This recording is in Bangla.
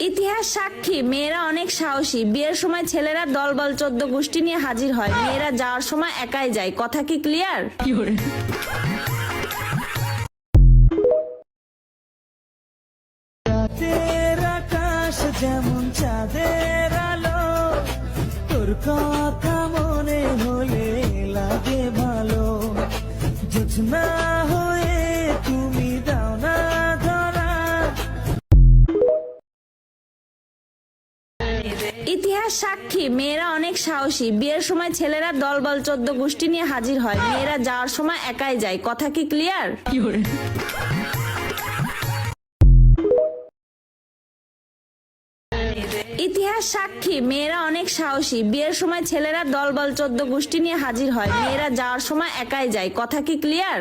ইতিহাস সাক্ষী মেয়েরা অনেক সাহসী। বিয়ের সময় ছেলেরা দলবল 14 গোষ্ঠী নিয়ে হাজির হয়, মেয়েরা যাওয়ার সময় একাই যায়। কথা কি ক্লিয়ার? রাতের আকাশ যেমন চাঁদের আলো, তোর কথা মনে হলে লাগে ভালো। জোছনা হয়ে তুমি দাও না ধরা। ইতিহাস সাক্ষী মেয়েরা অনেক সাহসী। বিয়ের সময় ছেলেরা দলবল 14 গোষ্ঠী নিয়ে হাজির হয়, মেয়েরা যাওয়ার সময় একাই যায়। কথা কি ক্লিয়ার? ইতিহাস সাক্ষী মেয়েরা অনেক সাহসী। বিয়ের সময় ছেলেরা দলবল 14 গোষ্ঠী নিয়ে হাজির হয়, মেয়েরা যাওয়ার সময় একাই যায়। কথা কি ক্লিয়ার?